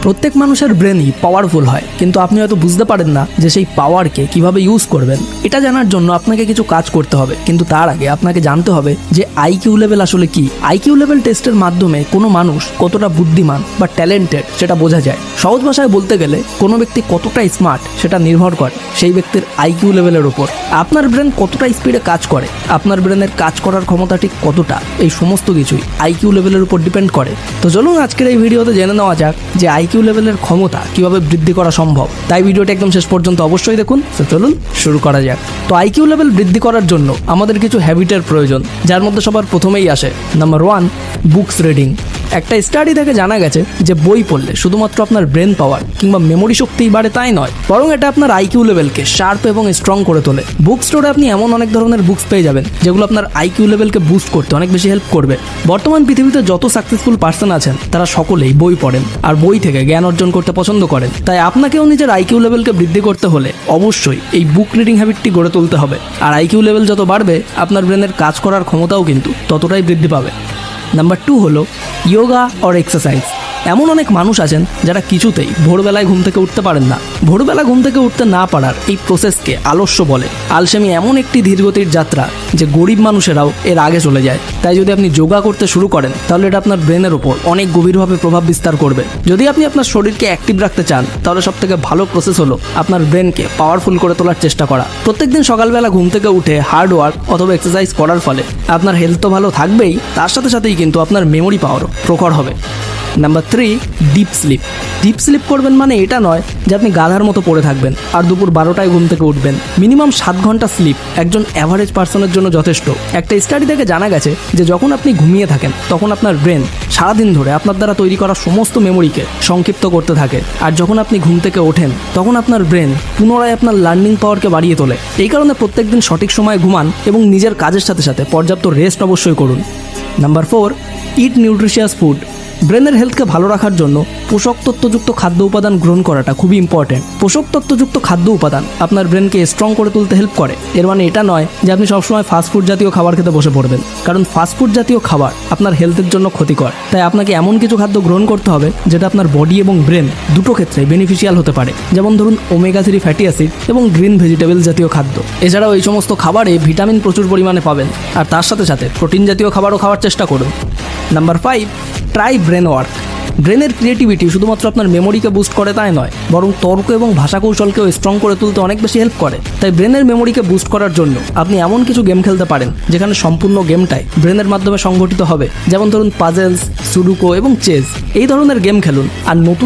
প্রত্যেক মানুষের ব্রেনই পাওয়ারফুল হয়, কিন্তু আপনি হয়তো বুঝতে পারেন না যে সেই পাওয়ারকে কিভাবে ইউজ করবেন। এটা জানার জন্য আপনাকে কিছু কাজ করতে হবে, কিন্তু তার আগে আপনাকে জানতে হবে যে আইকিউ লেভেল আসলে কি। আইকিউ লেভেল টেস্টের মাধ্যমে কোনো মানুষ কতটা বুদ্ধিমান বা ট্যালেন্টেড সেটা বোঝা যায়। সহজ ভাষায় বলতে গেলে কোনো ব্যক্তি কতটা স্মার্ট সেটা নির্ভর করে সেই ব্যক্তির আইকিউ লেভেলের উপর। আপনার ব্রেন কতটা স্পিডে কাজ করে, আপনার ব্রেনের কাজ করার ক্ষমতা ঠিক কতটা, এই সমস্ত কিছুই আইকিউ লেভেলের উপর ডিপেন্ড করে। তো চলুন আজকের এই ভিডিওতে জেনে নেওয়া যাক যে আইকিউ লেভেলের ক্ষমতা কিভাবে বৃদ্ধি করা সম্ভব। তাই ভিডিওটা একদম শেষ পর্যন্ত অবশ্যই দেখুন। তো চলুন শুরু করা যাক। তো আইকিউ লেভেল বৃদ্ধি করার জন্য আমাদের কিছু হ্যাবিটের প্রয়োজন, যার মধ্যে সবার প্রথমেই আসে নাম্বার 1, বুকস রিডিং। একটা স্টাডি থেকে জানা গেছে যে বই পড়লে শুধুমাত্র আপনার ব্রেন পাওয়ার কিংবা মেমোরি শক্তিই বাড়ে তাই নয়, বরং এটা আপনার আইকিউ লেভেলকে শার্প এবং স্ট্রং করে তোলে। বুক স্টোরে আপনি এমন অনেক ধরনের বুকস পেয়ে যাবেন যেগুলো আপনার আইকিউ লেভেলকে বুস্ট করতে অনেক বেশি হেল্প করবে। বর্তমান পৃথিবীতে যত সাকসেসফুল পার্সন আছেন তারা সকলেই বই পড়েন আর বই থেকে জ্ঞান অর্জন করতে পছন্দ করেন। তাই আপনাকেও নিজের আইকিউ লেভেলকে বৃদ্ধি করতে হলে অবশ্যই এই বুক রিডিং হ্যাবিটটি গড়ে তুলতে হবে। আর আইকিউ লেভেল যত বাড়বে আপনার ব্রেনের কাজ করার ক্ষমতাও কিন্তু ততটাই বৃদ্ধি পাবে। নাম্বার 2 হলো যোগা অর এক্সারসাইজ। এমন অনেক মানুষ আছেন যারা কিছুতেই ভোরবেলায় ঘুম থেকে উঠতে পারেন না। ভোরবেলা ঘুম থেকে উঠতে না পারার এই প্রসেসকে আলস্য বলে। আলসেমি এমন একটি ধীরগতির যাত্রা যে গরিব মানুষেরাও এর আগে চলে যায়। তাই যদি আপনি যোগা করতে শুরু করেন তাহলে এটা আপনার ব্রেনের ওপর অনেক গভীরভাবে প্রভাব বিস্তার করবে। যদি আপনি আপনার শরীরকে অ্যাক্টিভ রাখতে চান তাহলে সবথেকে ভালো প্রসেস হলো আপনার ব্রেনকে পাওয়ারফুল করে তোলার চেষ্টা করা। প্রত্যেকদিন সকালবেলা ঘুম থেকে উঠে হার্ড ওয়ার্ক অথবা এক্সারসাইজ করার ফলে আপনার হেলথ তো ভালো থাকবেই, তার সাথে সাথেই কিন্তু আপনার মেমোরি পাওয়ারও প্রখর হবে। Number 3, deep sleep. Deep sleep করবেন মানে এটা নয় যে আপনি গাধার মতো পড়ে থাকবেন আর দুপুর 12টায় ঘুম থেকে উঠবেন। মিনিমাম 7 ঘন্টা স্লিপ একজন অ্যাভারেজ পার্সনের জন্য যথেষ্ট। একটা স্টাডি থেকে জানা গেছে যে যখন আপনি ঘুমিয়ে থাকেন তখন আপনার ব্রেন সারাদিন ধরে আপনার দ্বারা তৈরি করা সমস্ত মেমোরিকে সংক্ষিপ্ত করতে থাকে, আর যখন আপনি ঘুম থেকে ওঠেন তখন আপনার ব্রেন পুনরায় আপনার লার্নিং পাওয়ারকে বাড়িয়ে তোলে। এই কারণে প্রত্যেকদিন সঠিক সময়ে ঘুমান এবং নিজের কাজের সাথে সাথে পর্যাপ্ত রেস্ট অবশ্যই করুন। নাম্বার 4, ইট নিউট্রিশিয়াস ফুড। ব্রেনের হেলথকে ভালো রাখার জন্য পোষক তত্ত্বযুক্ত খাদ্য উপাদান গ্রহণ করাটা খুবই ইম্পর্টেন্ট। পোষক তত্ত্বযুক্ত খাদ্য উপাদান আপনার ব্রেনকে স্ট্রং করে তুলতে হেল্প করে। এর মানে এটা নয় যে আপনি সবসময় ফাস্টফুড জাতীয় খাবার খেতে বসে পড়বেন, কারণ ফাস্টফুড জাতীয় খাবার আপনার হেলথের জন্য ক্ষতিকর। তাই আপনাকে এমন কিছু খাদ্য গ্রহণ করতে হবে যেটা আপনার বডি এবং ব্রেন দুটো ক্ষেত্রে বেনিফিশিয়াল হতে পারে। যেমন ধরুন ওমেগা 3 ফ্যাটি অ্যাসিড এবং গ্রিন ভেজিটেবল জাতীয় খাদ্য। এছাড়াও এই সমস্ত খাবারে ভিটামিন প্রচুর পরিমাণে পাবেন, আর তার সাথে সাথে প্রোটিন জাতীয় খাবারও খাওয়ার চেষ্টা করুন। Number 5, try brain work. ব্রেনের ক্রিয়েটিভিটি শুধুমাত্র আপনার মেমোরিকে বুস্ট করে তাই নয়, বরং তর্ক এবং ভাষা কৌশলকেও স্ট্রং করে তুলতে অনেক বেশি হেল্প করে। তাই ব্রেনের মেমোরিকে বুস্ট করার জন্য আপনি এমন কিছু গেম খেলতে পারেন যেখানে সম্পূর্ণ গেমটাই ব্রেনের মাধ্যমে সংগঠিত হবে। যেমন ধরুন পাজেলস, সুডুকো এবং চেস। এই ধরনের গেম খেলুন আর নতুন